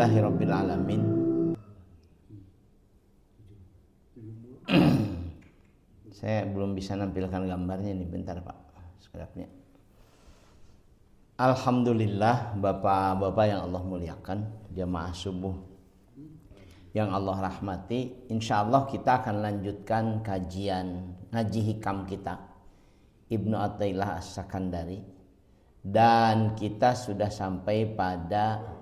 Alhamdulillahirabbil alamin. Saya belum bisa nampilkan gambarnya nih, bentar Pak, sekejapnya. Alhamdulillah, bapak-bapak yang Allah muliakan, jamaah subuh yang Allah rahmati. Insya Allah kita akan lanjutkan kajian ngaji hikam kita Ibnu Athaillah As-Sakandari, dan kita sudah sampai pada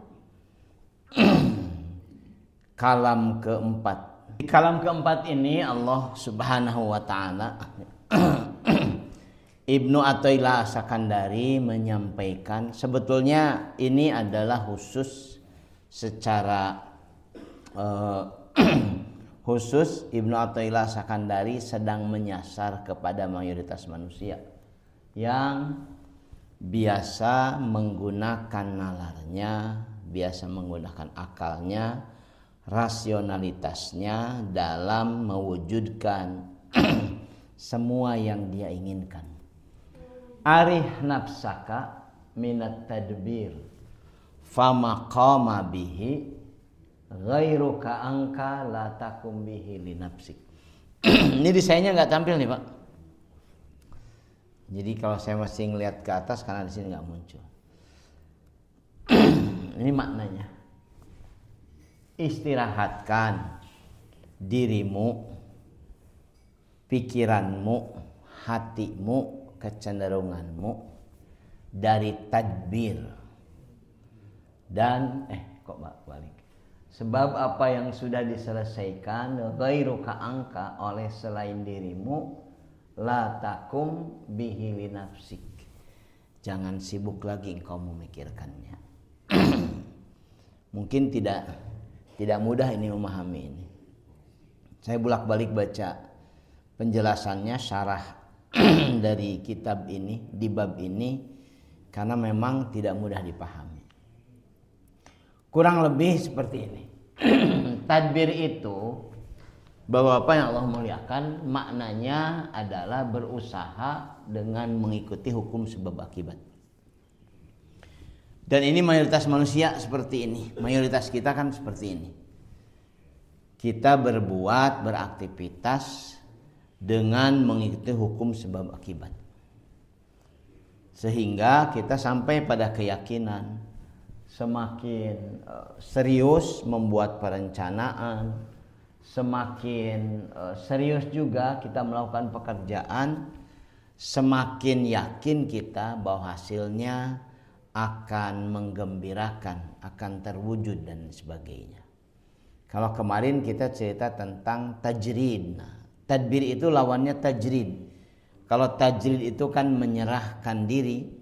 kalam keempat. Di kalam keempat ini Allah Subhanahu wa taala Ibnu Athaillah As-Sakandari menyampaikan, sebetulnya ini adalah khusus secara khusus Ibnu Athaillah As-Sakandari sedang menyasar kepada mayoritas manusia yang biasa menggunakan nalarnya, biasa menggunakan akalnya, rasionalitasnya dalam mewujudkan semua yang dia inginkan. Arih nafsaka minat tadbir fama qama bihi ghairuka angka la takum bihi li nafsik. Ini desainnya nggak tampil nih Pak. Jadi kalau saya masih ngelihat ke atas karena di sini nggak muncul. Ini maknanya. Istirahatkan dirimu, pikiranmu, hatimu, kecenderunganmu dari tadbir dan kok balik. Sebab apa yang sudah diselesaikan ghairuka angka oleh selain dirimu, la takum bihi li nafsik. Jangan sibuk lagi engkau memikirkannya. Mungkin tidak mudah ini memahami ini. Saya bolak-balik baca penjelasannya, syarah dari kitab ini, di bab ini, karena memang tidak mudah dipahami. Kurang lebih seperti ini. Tadbir itu, Bapak-bapak yang Allah muliakan, maknanya adalah berusaha dengan mengikuti hukum sebab akibat. Dan ini mayoritas manusia seperti ini. Mayoritas kita kan seperti ini. Kita berbuat, beraktivitas dengan mengikuti hukum sebab akibat. Sehingga kita sampai pada keyakinan semakin serius membuat perencanaan, semakin serius juga kita melakukan pekerjaan, semakin yakin kita bahwa hasilnya akan menggembirakan, akan terwujud dan sebagainya. Kalau kemarin kita cerita tentang tajrid. Nah, tadbir itu lawannya tajrid. Kalau tajrid itu kan menyerahkan diri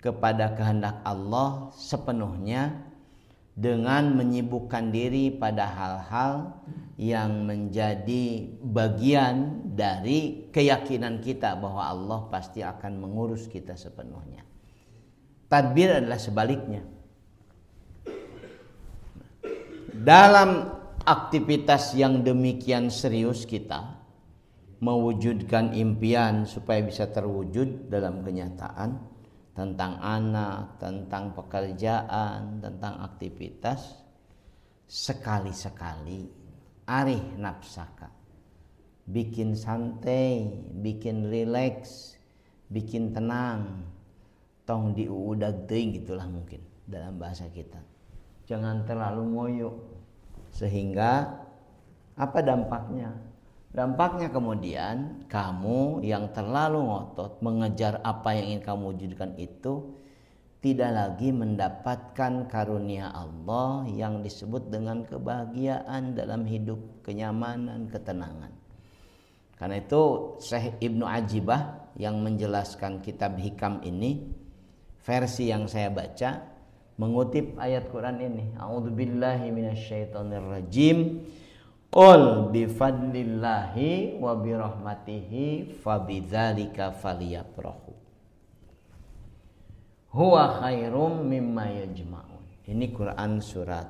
kepada kehendak Allah sepenuhnya dengan menyibukkan diri pada hal-hal yang menjadi bagian dari keyakinan kita bahwa Allah pasti akan mengurus kita sepenuhnya. Tadbir adalah sebaliknya. Dalam aktivitas yang demikian serius kita mewujudkan impian supaya bisa terwujud dalam kenyataan, tentang anak, tentang pekerjaan, tentang aktivitas, sekali-sekali arih nafsaka, bikin santai, bikin rileks, bikin tenang, tong diudag teuing gitulah mungkin dalam bahasa kita. Jangan terlalu ngoyo. Sehingga apa dampaknya? Dampaknya kemudian kamu yang terlalu ngotot mengejar apa yang ingin kamu wujudkan itu tidak lagi mendapatkan karunia Allah yang disebut dengan kebahagiaan dalam hidup, kenyamanan, ketenangan. Karena itu Syekh Ibnu Ajibah yang menjelaskan kitab Hikam ini, versi yang saya baca, mengutip ayat Quran ini, a'udzubillahi minasyaitonirrajim, qul bifadlillahi wa birahmatihi fabidzalika falyafrahu huwa khairum mimma yajma'un. Ini Quran surat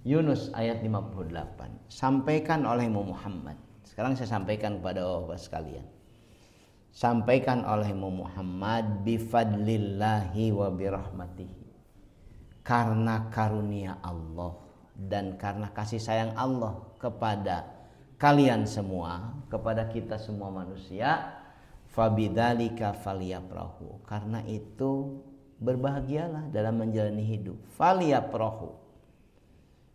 Yunus ayat 58. Sampaikan oleh Muhammad. Sekarang saya sampaikan kepada bapak sekalian. Sampaikan oleh Muhammad bifadlillahi wa birahmatihi. karena karunia Allah dan karena kasih sayang Allah kepada kalian semua, kepada kita semua manusia, fabidzalika falyafrahu, karena itu berbahagialah dalam menjalani hidup. Falyafrahu,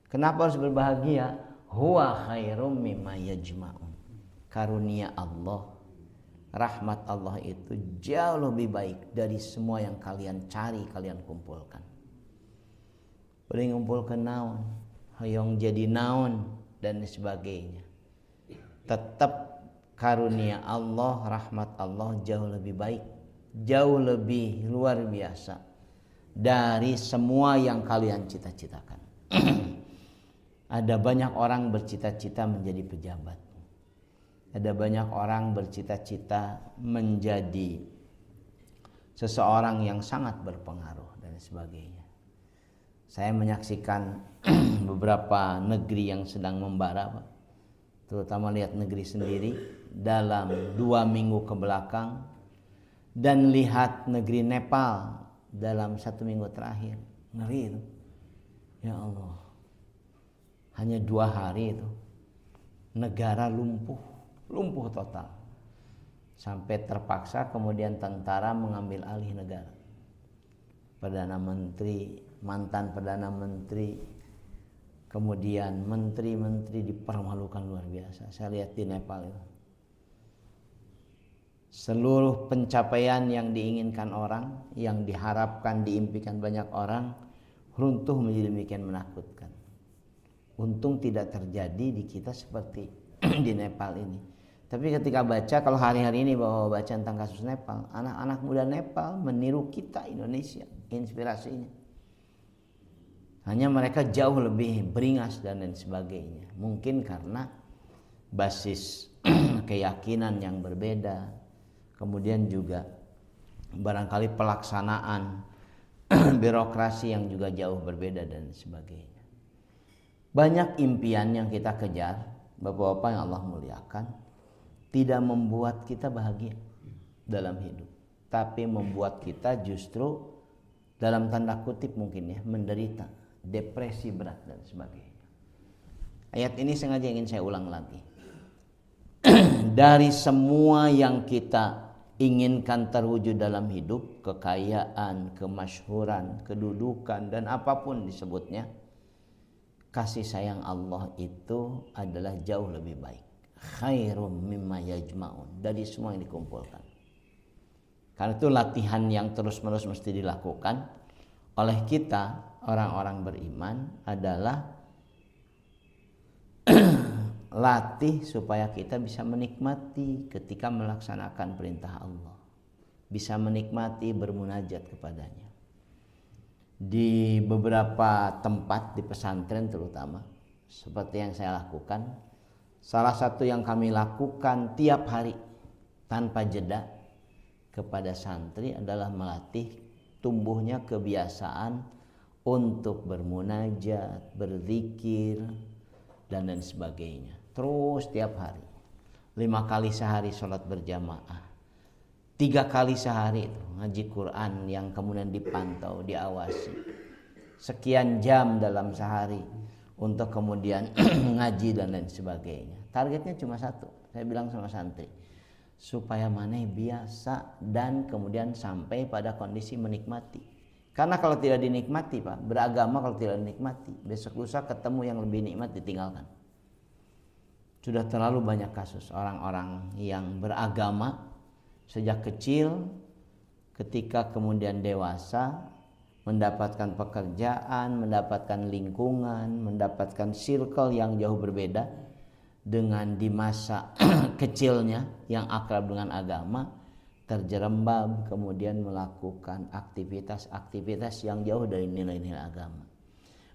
kenapa harus berbahagia? Huwa khairum mimma yajma'un, karunia Allah, rahmat Allah itu jauh lebih baik dari semua yang kalian cari, kalian kumpulkan. Boleh ngumpulkan naon, hoyong jadi naon dan sebagainya. Tetap karunia Allah, rahmat Allah jauh lebih baik, jauh lebih luar biasa dari semua yang kalian cita-citakan. Ada banyak orang bercita-cita menjadi pejabat. Ada banyak orang bercita-cita menjadi seseorang yang sangat berpengaruh dan sebagainya. Saya menyaksikan beberapa negeri yang sedang membara, Pak. Terutama lihat negeri sendiri dalam 2 minggu ke belakang, dan lihat negeri Nepal dalam 1 minggu terakhir. Ngeri itu. Ya Allah. Hanya 2 hari itu negara lumpuh total. Sampai terpaksa kemudian tentara mengambil alih negara. Perdana Menteri, mantan Perdana Menteri, kemudian menteri-menteri dipermalukan luar biasa. Saya lihat di Nepal itu. Seluruh pencapaian yang diinginkan orang, yang diharapkan, diimpikan banyak orang, runtuh menjadi demikian menakutkan. Untung tidak terjadi di kita seperti di Nepal ini. Tapi ketika baca, kalau hari-hari ini baca tentang kasus Nepal, anak-anak muda Nepal meniru kita Indonesia, inspirasinya. Hanya mereka jauh lebih beringas dan lain sebagainya. Mungkin karena basis keyakinan yang berbeda, kemudian juga barangkali pelaksanaan birokrasi yang juga jauh berbeda dan sebagainya. Banyak impian yang kita kejar, Bapak-bapak yang Allah muliakan, tidak membuat kita bahagia dalam hidup, tapi membuat kita justru dalam tanda kutip mungkin ya menderita, depresi berat dan sebagainya. Ayat ini sengaja ingin saya ulang lagi. Dari semua yang kita inginkan terwujud dalam hidup, kekayaan, kemasyhuran, kedudukan dan apapun disebutnya, kasih sayang Allah itu adalah jauh lebih baik. Khairum mimma yajma'un, dari semua yang dikumpulkan. Karena itu latihan yang terus-menerus mesti dilakukan oleh kita orang-orang beriman adalah latih supaya kita bisa menikmati ketika melaksanakan perintah Allah, bisa menikmati bermunajat kepadanya. Di beberapa tempat di pesantren terutama, seperti yang saya lakukan, salah satu yang kami lakukan tiap hari tanpa jeda kepada santri adalah melatih tumbuhnya kebiasaan untuk bermunajat, berzikir dan lain sebagainya. Terus tiap hari, 5 kali sehari sholat berjamaah, 3 kali sehari itu ngaji Quran yang kemudian dipantau, diawasi, sekian jam dalam sehari untuk kemudian ngaji dan lain sebagainya. Targetnya cuma satu, saya bilang sama santri, supaya maneh biasa dan kemudian sampai pada kondisi menikmati. Karena kalau tidak dinikmati, Pak, beragama kalau tidak dinikmati, besok lusa ketemu yang lebih nikmat ditinggalkan. Sudah terlalu banyak kasus orang-orang yang beragama sejak kecil, ketika kemudian dewasa, mendapatkan pekerjaan, mendapatkan lingkungan, mendapatkan circle yang jauh berbeda dengan di masa kecilnya yang akrab dengan agama, terjerembab kemudian melakukan aktivitas-aktivitas yang jauh dari nilai-nilai agama.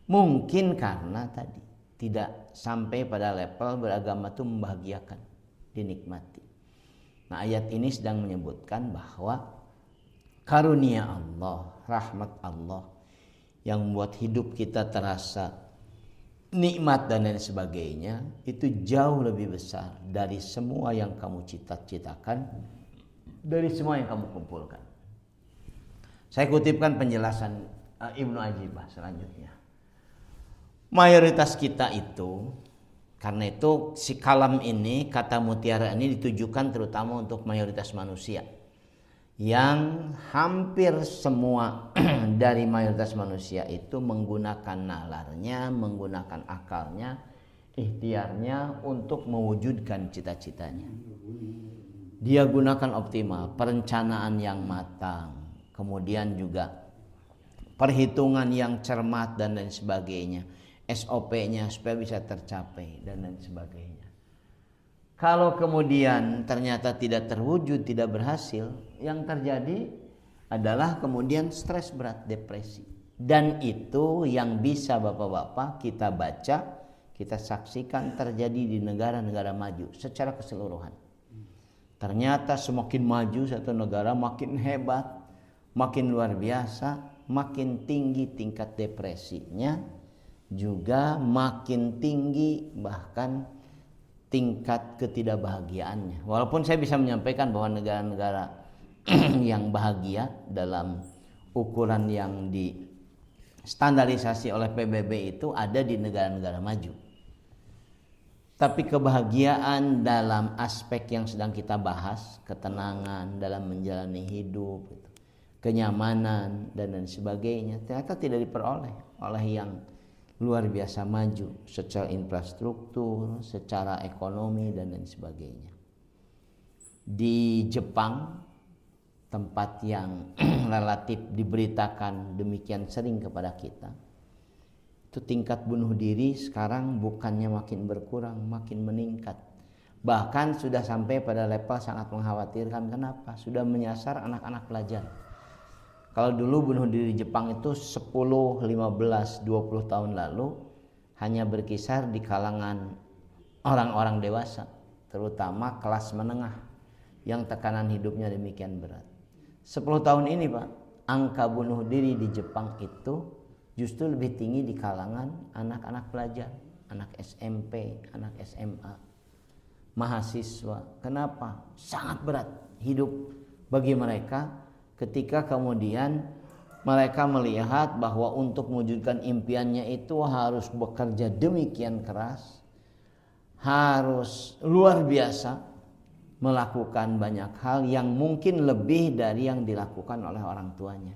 Mungkin karena tadi tidak sampai pada level beragama itu membahagiakan, dinikmati. Nah, ayat ini sedang menyebutkan bahwa karunia Allah, rahmat Allah yang membuat hidup kita terasa nikmat dan lain sebagainya itu jauh lebih besar dari semua yang kamu cita-citakan, dari semua yang kamu kumpulkan. Saya kutipkan penjelasan Ibnu Ajibah selanjutnya. Mayoritas kita itu, karena itu si kalam ini, kata mutiara ini ditujukan terutama untuk mayoritas manusia. Yang hampir semua dari mayoritas manusia itu menggunakan nalarnya, menggunakan akalnya, ikhtiarnya untuk mewujudkan cita-citanya. Dia gunakan optimal, perencanaan yang matang, kemudian juga perhitungan yang cermat dan lain sebagainya, SOP-nya supaya bisa tercapai dan lain sebagainya. Kalau kemudian ternyata tidak terwujud, tidak berhasil, yang terjadi adalah kemudian stres berat, depresi. Dan itu yang bisa bapak-bapak kita baca, kita saksikan terjadi di negara-negara maju secara keseluruhan. Ternyata semakin maju satu negara makin hebat, makin luar biasa, makin tinggi tingkat depresinya, juga makin tinggi bahkan tingkat ketidakbahagiaannya. Walaupun saya bisa menyampaikan bahwa negara-negara yang bahagia dalam ukuran yang distandarisasi oleh PBB itu ada di negara-negara maju. Tapi kebahagiaan dalam aspek yang sedang kita bahas, ketenangan dalam menjalani hidup, kenyamanan dan lain sebagainya, ternyata tidak diperoleh oleh yang luar biasa maju secara infrastruktur, secara ekonomi dan lain sebagainya. Di Jepang, tempat yang relatif diberitakan demikian sering kepada kita, itu tingkat bunuh diri sekarang bukannya makin berkurang, makin meningkat. Bahkan sudah sampai pada level sangat mengkhawatirkan. Kenapa? Sudah menyasar anak-anak pelajar. Kalau dulu bunuh diri Jepang itu 10, 15, 20 tahun lalu hanya berkisar di kalangan orang-orang dewasa, terutama kelas menengah yang tekanan hidupnya demikian berat. 10 tahun ini Pak, angka bunuh diri di Jepang itu justru lebih tinggi di kalangan anak-anak pelajar, anak SMP, anak SMA, mahasiswa. Kenapa? Sangat berat hidup bagi mereka ketika kemudian mereka melihat bahwa untuk mewujudkan impiannya itu harus bekerja demikian keras, harus luar biasa, melakukan banyak hal yang mungkin lebih dari yang dilakukan oleh orang tuanya.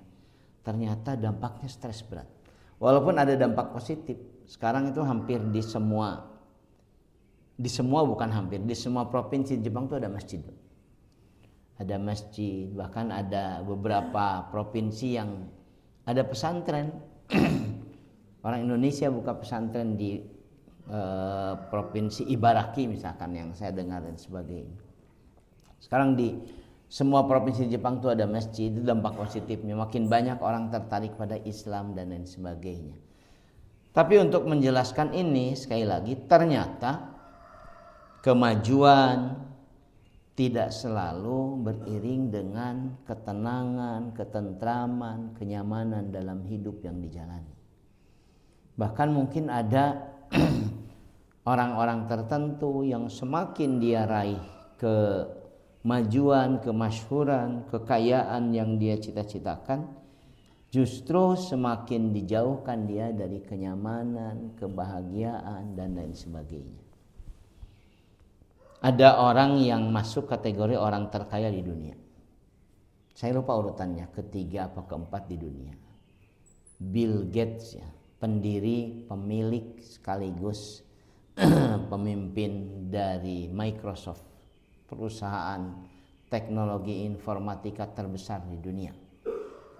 Ternyata dampaknya stres berat. Walaupun ada dampak positif, sekarang itu hampir di semua bukan hampir, di semua provinsi Jepang itu ada masjid. Ada masjid, bahkan ada beberapa provinsi yang ada pesantren. Orang Indonesia buka pesantren di provinsi Ibaraki misalkan yang saya dengar dan sebagainya. Sekarang di semua provinsi Jepang itu ada masjid, itu dampak positifnya. Makin banyak orang tertarik pada Islam dan lain sebagainya. Tapi untuk menjelaskan ini, sekali lagi, ternyata kemajuan tidak selalu beriring dengan ketenangan, ketentraman, kenyamanan dalam hidup yang dijalani. Bahkan mungkin ada orang-orang tertentu yang semakin dia raih kemajuan, kemasyhuran, kekayaan yang dia cita-citakan, justru semakin dijauhkan dia dari kenyamanan, kebahagiaan dan lain sebagainya. Ada orang yang masuk kategori orang terkaya di dunia. Saya lupa urutannya, ketiga apa keempat di dunia. Bill Gates ya, pendiri, pemilik sekaligus pemimpin dari Microsoft, perusahaan teknologi informatika terbesar di dunia.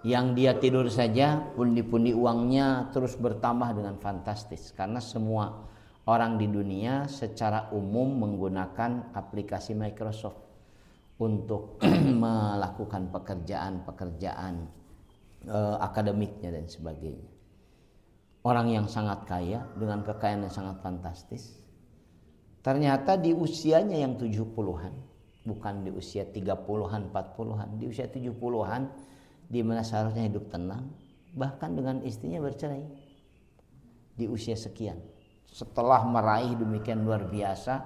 Yang dia tidur saja pundi-pundi uangnya terus bertambah dengan fantastis, karena semua orang di dunia secara umum menggunakan aplikasi Microsoft untuk melakukan pekerjaan akademiknya dan sebagainya. Orang yang sangat kaya dengan kekayaan yang sangat fantastis, ternyata di usianya yang 70-an, bukan di usia 30-an, 40-an, di usia 70-an, di mana seharusnya hidup tenang, bahkan dengan istrinya bercerai di usia sekian. Setelah meraih demikian luar biasa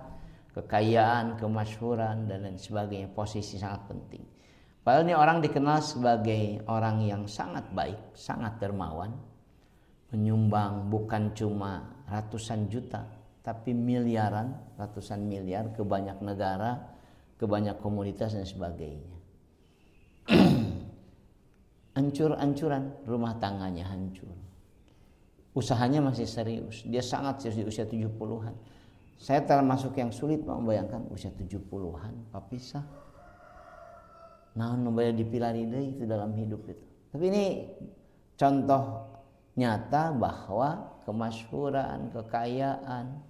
kekayaan, kemasyhuran dan lain sebagainya, posisi sangat penting. Padahal ini orang dikenal sebagai orang yang sangat baik, sangat dermawan, menyumbang bukan cuma ratusan juta, tapi miliaran, ratusan miliar ke banyak negara, ke banyak komunitas dan sebagainya. Hancur-hancuran, rumah tangganya hancur. Usahanya masih serius, dia sangat serius di usia 70-an. Saya termasuk yang sulit membayangkan usia 70-an, papisah. Nah, membayar dipilari deh itu dalam hidup itu. Tapi ini contoh nyata bahwa kemasyhuran, kekayaan,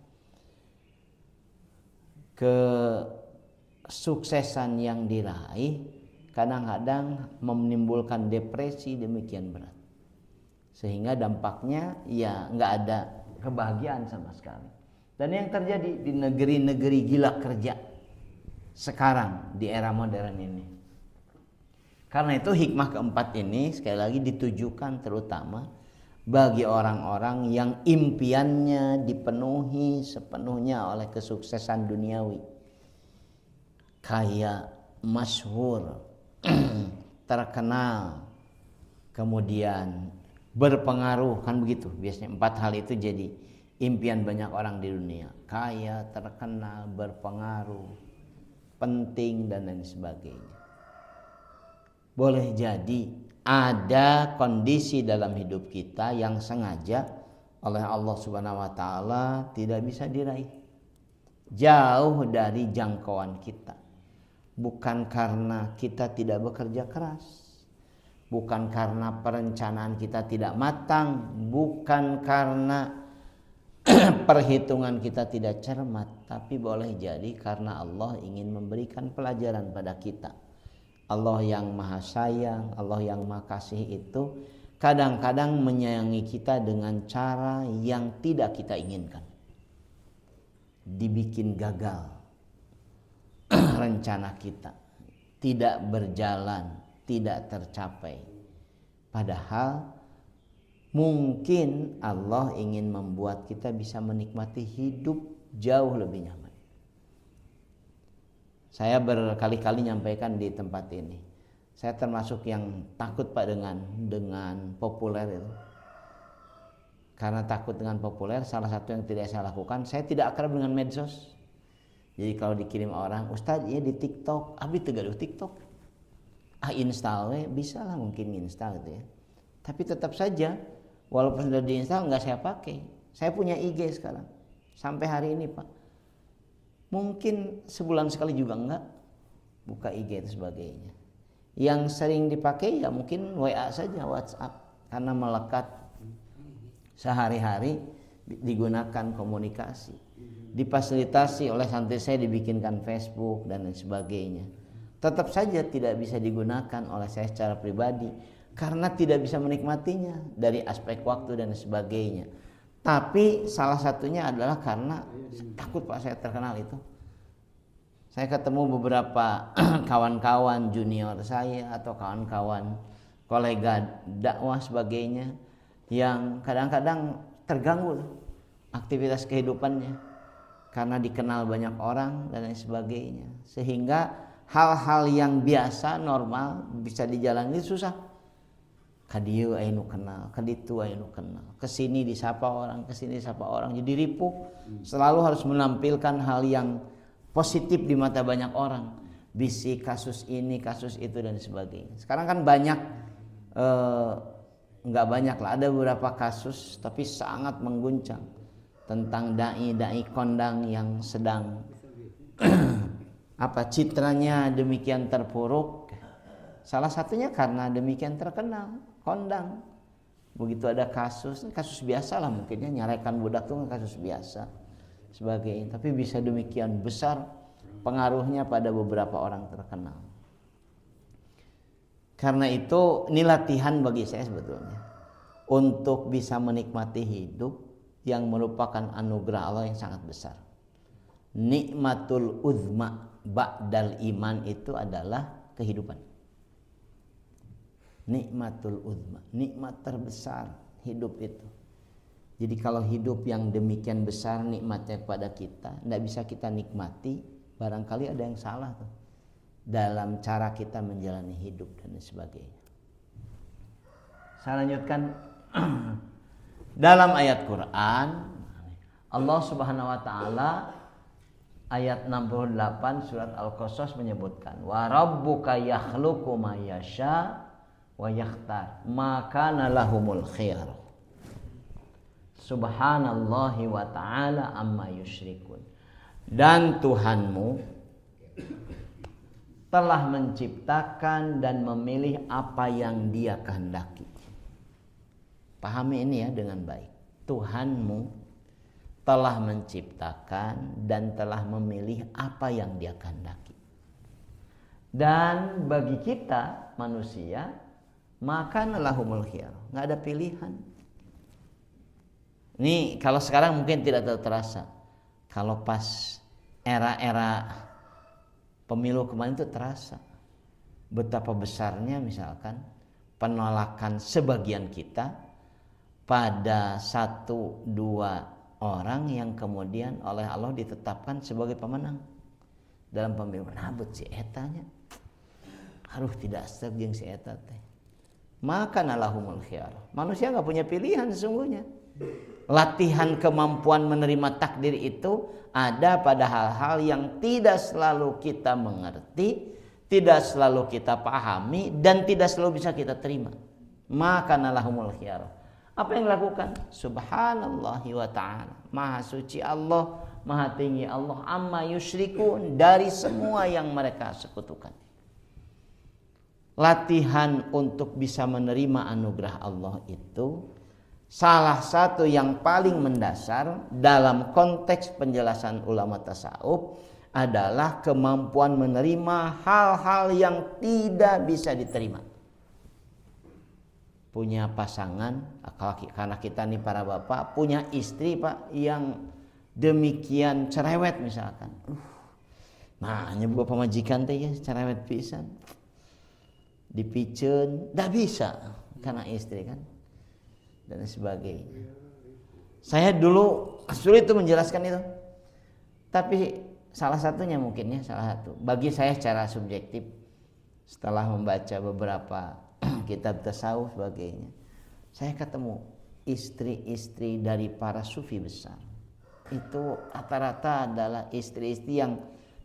kesuksesan yang diraih kadang-kadang menimbulkan depresi demikian berat. Sehingga dampaknya ya nggak ada kebahagiaan sama sekali. Dan yang terjadi di negeri-negeri gila kerja sekarang di era modern ini. Karena itu hikmah keempat ini sekali lagi ditujukan terutama bagi orang-orang yang impiannya dipenuhi sepenuhnya oleh kesuksesan duniawi. Kaya, masyhur, terkenal, kemudian berpengaruh, kan begitu. Biasanya 4 hal itu jadi impian banyak orang di dunia. Kaya, terkenal, berpengaruh, penting dan lain sebagainya. Boleh jadi ada kondisi dalam hidup kita yang sengaja oleh Allah Subhanahu wa taala tidak bisa diraih. Jauh dari jangkauan kita. Bukan karena kita tidak bekerja keras, bukan karena perencanaan kita tidak matang, bukan karena perhitungan kita tidak cermat, tapi boleh jadi karena Allah ingin memberikan pelajaran pada kita. Allah yang maha sayang, Allah yang maha kasih itu kadang-kadang menyayangi kita dengan cara yang tidak kita inginkan. Dibikin gagal rencana kita, tidak berjalan, tidak tercapai. Padahal mungkin Allah ingin membuat kita bisa menikmati hidup jauh lebih nyaman. Saya berkali-kali nyampaikan di tempat ini. Saya termasuk yang takut Pak dengan populer itu. Karena takut dengan populer, salah satu yang tidak saya lakukan, saya tidak akrab dengan medsos. Jadi kalau dikirim orang, Ustadz ya di TikTok, abi tegaduh TikTok. Install we, bisa lah mungkin install gitu ya. Tapi tetap saja, walaupun sudah diinstal nggak saya pakai. Saya punya IG sekarang, sampai hari ini Pak. Mungkin sebulan sekali juga enggak buka IG dan sebagainya. Yang sering dipakai ya mungkin WA saja, WhatsApp, karena melekat sehari-hari digunakan komunikasi. Difasilitasi oleh santri saya dibikinkan Facebook dan lain sebagainya. Tetap saja tidak bisa digunakan oleh saya secara pribadi karena tidak bisa menikmatinya dari aspek waktu dan sebagainya. Tapi salah satunya adalah karena takut Pak saya terkenal itu. Saya ketemu beberapa kawan-kawan junior saya atau kawan-kawan kolega dakwah sebagainya yang kadang-kadang terganggu aktivitas kehidupannya karena dikenal banyak orang dan lain sebagainya. Sehingga hal-hal yang biasa normal bisa dijalani susah. Kadieu anu kenal, kaditu anu kenal. Kesini disapa orang, kesini disapa orang, jadi ripuh. Selalu harus menampilkan hal yang positif di mata banyak orang. Bisi kasus ini, kasus itu dan sebagainya. Sekarang kan banyak, nggak banyak lah, ada beberapa kasus tapi sangat mengguncang tentang dai kondang yang sedang citranya demikian terpuruk. Salah satunya karena demikian terkenal. Kondang, begitu ada kasus biasa lah mungkinnya nyalekan budak itu kasus biasa sebagainya, tapi bisa demikian besar pengaruhnya pada beberapa orang terkenal. Karena itu ini latihan bagi saya sebetulnya untuk bisa menikmati hidup yang merupakan anugerah Allah yang sangat besar. Nikmatul uzma ba'dal iman itu adalah kehidupan. Nikmatul uzma, nikmat terbesar hidup itu. Jadi kalau hidup yang demikian besar nikmatnya kepada kita, tidak bisa kita nikmati, barangkali ada yang salah tuh. dalam cara kita menjalani hidup dan sebagainya. Saya lanjutkan. Dalam ayat Quran Allah Subhanahu wa taala ayat 68 surat Al-Qasas menyebutkan wa rabbuka yakhluqu ma yasha wa yakhtar ma kana lahumul khiyar. Subhanallahi wa ta'ala amma yusyrikun. Dan Tuhanmu telah menciptakan dan memilih apa yang Dia kehendaki. Pahami ini ya dengan baik. Tuhanmu telah menciptakan dan telah memilih apa yang Dia kehendaki. Dan bagi kita manusia, maka lahumul khiyar, nggak ada pilihan. Ini kalau sekarang mungkin tidak terasa. Kalau pas era-era pemilu kemarin itu terasa betapa besarnya misalkan penolakan sebagian kita pada 1-2 orang yang kemudian oleh Allah ditetapkan sebagai pemenang dalam pemilu. Nabut si etanya, aduh tidak setuju yang si eta teh. Maka nalahumul khiyar. Manusia nggak punya pilihan sesungguhnya. Latihan kemampuan menerima takdir itu ada pada hal-hal yang tidak selalu kita mengerti, tidak selalu kita pahami, dan tidak selalu bisa kita terima. Maka nalahumul khiyar. Apa yang dilakukan? Subhanallahi wa ta'ala. Maha suci Allah, maha tinggi Allah, amma yusyrikun, dari semua yang mereka sekutukan. Latihan untuk bisa menerima anugerah Allah itu salah satu yang paling mendasar dalam konteks penjelasan ulama tasawuf adalah kemampuan menerima hal-hal yang tidak bisa diterima. Punya pasangan, karena kita nih para bapak, punya istri pak yang demikian cerewet misalkan. Nah, nyebut pemajikan teh ya cerewet pisan. Dipiceun, dah bisa karena istri kan. Dan sebagainya. Saya dulu sulit itu menjelaskan itu. Tapi salah satunya mungkin ya, salah satu. Bagi saya secara subjektif setelah membaca beberapa kitab tasawuf sebagainya, saya ketemu istri-istri dari para sufi besar. Itu rata-rata adalah istri-istri yang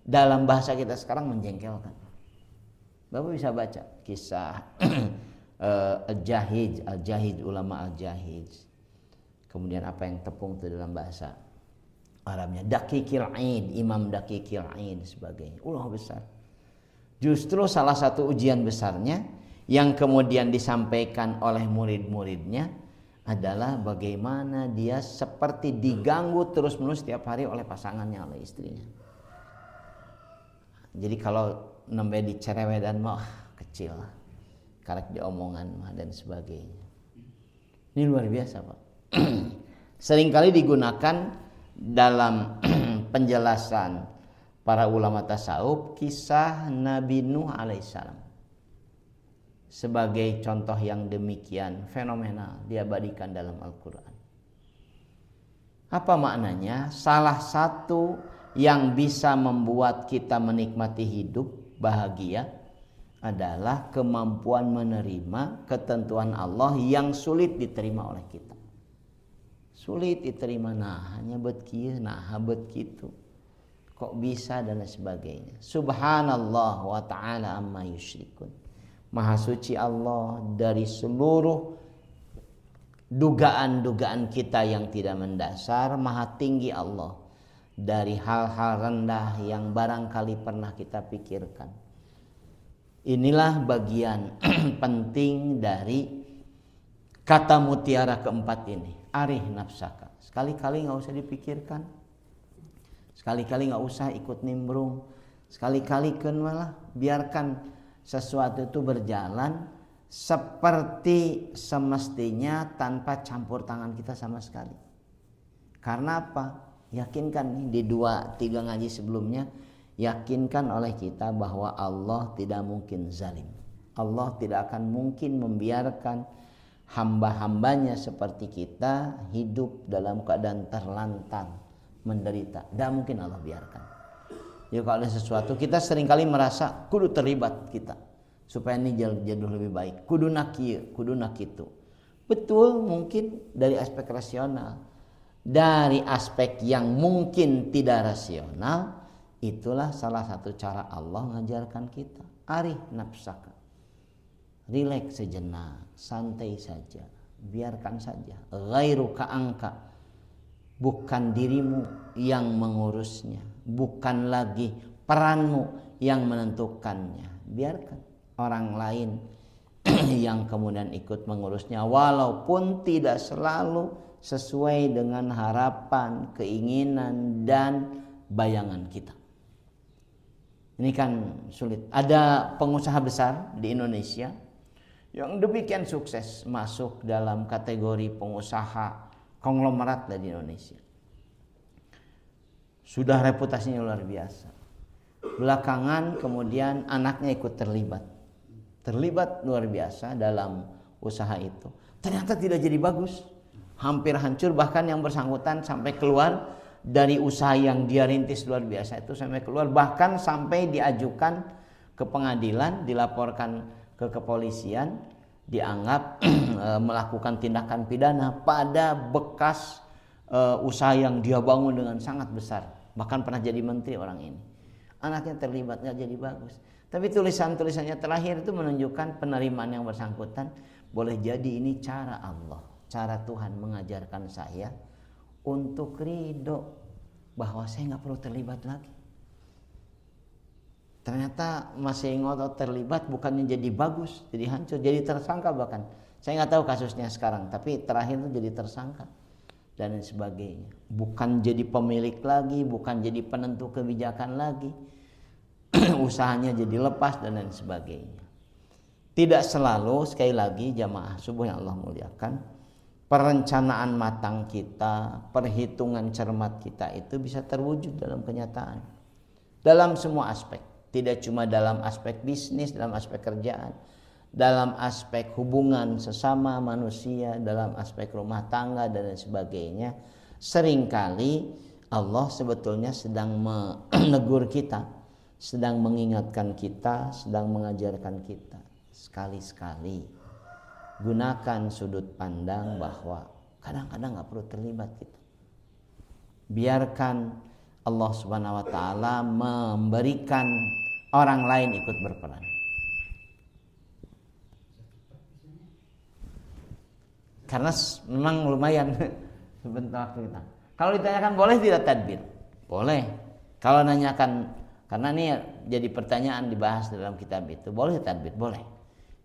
dalam bahasa kita sekarang menjengkelkan. Bapak bisa baca kisah Al-Jahid, ulama Al-Jahid. Kemudian apa yang tepung itu dalam bahasa Arabnya, Daqiqil Aid, Imam Daqiqil Aid sebagainya. Ulama besar. Justru salah satu ujian besarnya yang kemudian disampaikan oleh murid-muridnya adalah bagaimana dia seperti diganggu terus-menerus setiap hari oleh pasangannya, oleh istrinya. Jadi kalau nembe dicerewedan mah kecil, karek diomongan mah dan sebagainya. Ini luar biasa Pak. Seringkali digunakan dalam penjelasan para ulama tasawuf kisah Nabi Nuh alaihissalam sebagai contoh yang demikian fenomenal diabadikan dalam Al-Quran. Apa maknanya? Salah satu yang bisa membuat kita menikmati hidup bahagia adalah kemampuan menerima ketentuan Allah yang sulit diterima oleh kita. Sulit diterima, nah hanya bet kieu, nah bet kitu. Kok bisa dan sebagainya. Subhanallah wa ta'ala amma yusyrikun. Maha suci Allah dari seluruh dugaan-dugaan kita yang tidak mendasar. Maha tinggi Allah dari hal-hal rendah yang barangkali pernah kita pikirkan. Inilah bagian penting dari kata mutiara keempat ini. Arih nafsaka. Sekali-kali gak usah dipikirkan. Sekali-kali gak usah ikut nimbrung. Sekali-kali malah biarkan sesuatu itu berjalan seperti semestinya tanpa campur tangan kita sama sekali. Karena apa? Yakinkan nih, di 2-3 ngaji sebelumnya, yakinkan oleh kita bahwa Allah tidak mungkin zalim. Allah tidak akan mungkin membiarkan hamba-hambanya seperti kita hidup dalam keadaan terlantar, menderita. Tidak mungkin Allah biarkan. Ya kalau ada sesuatu kita seringkali merasa kudu terlibat kita supaya ini jauh lebih baik. Kudu nakieu, kudu nakitu. Betul mungkin dari aspek rasional. Dari aspek yang mungkin tidak rasional, itulah salah satu cara Allah mengajarkan kita. Arih nafsaka. Rileks sejenak, santai saja, biarkan saja. Ghairu ka'angka. Bukan dirimu yang mengurusnya, bukan lagi peranmu yang menentukannya. Biarkan orang lain yang kemudian ikut mengurusnya, walaupun tidak selalu sesuai dengan harapan, keinginan, dan bayangan kita. Ini kan sulit. Ada pengusaha besar di Indonesia yang demikian sukses masuk dalam kategori pengusaha konglomerat di Indonesia. Sudah reputasinya luar biasa. Belakangan kemudian anaknya ikut terlibat luar biasa dalam usaha itu. Ternyata tidak jadi bagus, hampir hancur, bahkan yang bersangkutan sampai keluar dari usaha yang dia rintis luar biasa itu, sampai keluar, bahkan sampai diajukan ke pengadilan, dilaporkan ke kepolisian, dianggap melakukan tindakan pidana pada bekas usaha yang dia bangun dengan sangat besar, bahkan pernah jadi menteri orang ini. Anaknya terlibat, nggak jadi bagus. Tapi tulisannya terakhir itu menunjukkan penerimaan yang bersangkutan. Boleh jadi ini cara Allah, cara Tuhan mengajarkan saya untuk ridho bahwa saya nggak perlu terlibat lagi. Ternyata masih ngotot terlibat, bukannya jadi bagus, jadi hancur, jadi tersangka bahkan. Saya nggak tahu kasusnya sekarang, tapi terakhir itu jadi tersangka dan lain sebagainya. Bukan jadi pemilik lagi, bukan jadi penentu kebijakan lagi. Usahanya jadi lepas dan lain sebagainya. Tidak selalu, sekali lagi jamaah subuh yang Allah muliakan, perencanaan matang kita, perhitungan cermat kita itu bisa terwujud dalam kenyataan. Dalam semua aspek. Tidak cuma dalam aspek bisnis, dalam aspek kerjaan, dalam aspek hubungan sesama manusia, dalam aspek rumah tangga dan lain sebagainya. Seringkali Allah sebetulnya sedang menegur kita, sedang mengingatkan kita, sedang mengajarkan kita. Sekali-sekali gunakan sudut pandang bahwa kadang-kadang gak perlu terlibat kita. Biarkan Allah Subhanahu wa taala memberikan orang lain ikut berperan. Karena memang lumayan sebentar waktu kita. Kalau ditanyakan boleh tidak tadbir? Boleh. Kalau nanyakan, karena ini jadi pertanyaan dibahas dalam kitab itu, boleh tadbir? Boleh.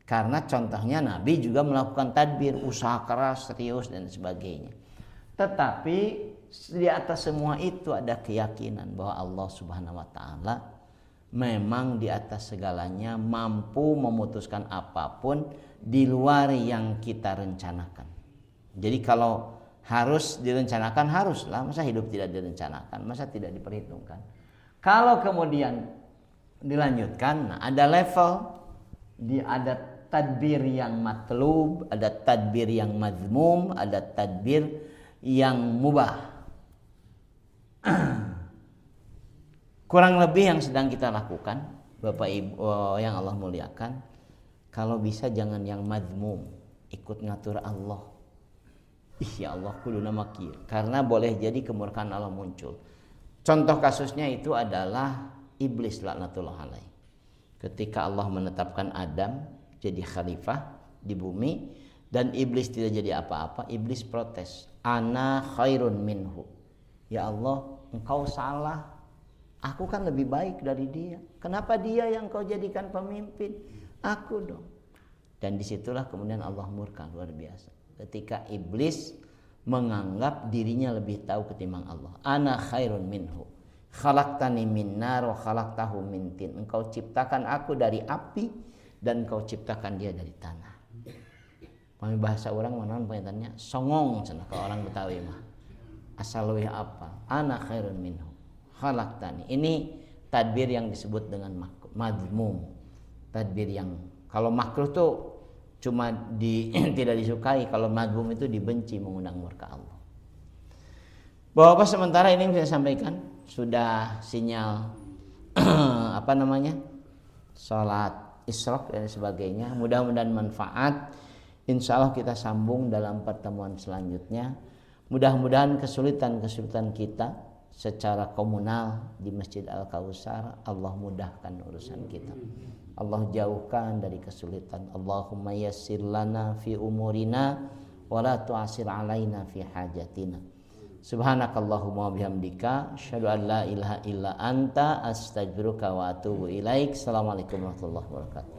Karena contohnya Nabi juga melakukan tadbir, usaha keras, serius dan sebagainya. Tetapi di atas semua itu ada keyakinan bahwa Allah Subhanahu wa taala memang di atas segalanya mampu memutuskan apapun di luar yang kita rencanakan. Jadi kalau harus direncanakan, haruslah, masa hidup tidak direncanakan, masa tidak diperhitungkan. Kalau kemudian dilanjutkan, nah ada level, ada tadbir yang matlub, ada tadbir yang mazmum, ada tadbir yang mubah. Kurang lebih yang sedang kita lakukan, Bapak Ibu yang Allah muliakan, kalau bisa jangan yang mazmum, ikut ngatur Allah. Ya Allah kudu nama kieu, karena boleh jadi kemurkaan Allah muncul. Contoh kasusnya itu adalah iblis laknatullah alaih. Ketika Allah menetapkan Adam jadi khalifah di bumi dan iblis tidak jadi apa-apa, iblis protes, ana khairun minhu. Ya Allah, engkau salah. Aku kan lebih baik dari dia. Kenapa dia yang kau jadikan pemimpin? Aku dong. Dan disitulah kemudian Allah murka luar biasa. Ketika iblis menganggap dirinya lebih tahu ketimbang Allah. Ana khairun minhu. Khalaqtani min nar wa khalaqtahu min tin. Engkau ciptakan aku dari api dan engkau ciptakan dia dari tanah. Kami bahasa orang mana penyatannya songong cenah kalau orang Betawi mah. Asal leuwih apa? Ana khairun minhu. Khalaqtani. Ini tadbir yang disebut dengan mazmum. Tadbir yang kalau makruh tuh cuma tidak disukai, kalau mazmum itu dibenci, mengundang murka Allah. Bapak sementara ini saya sampaikan sudah sinyal apa namanya, sholat isyraq dan sebagainya. Mudah-mudahan manfaat. Insya Allah kita sambung dalam pertemuan selanjutnya. Mudah-mudahan kesulitan-kesulitan kita secara komunal di Masjid Al-Kausar Allah mudahkan urusan kita, Allah jauhkan dari kesulitan. Allahumma yassir lana fi umurina wa la tu'asir alaina fi hajatina. Subhanakallahumma bihamdika asyhadu an la ilaha illa anta astaghfiruka wa atubu ilaik. Assalamualaikum warahmatullahi wabarakatuh.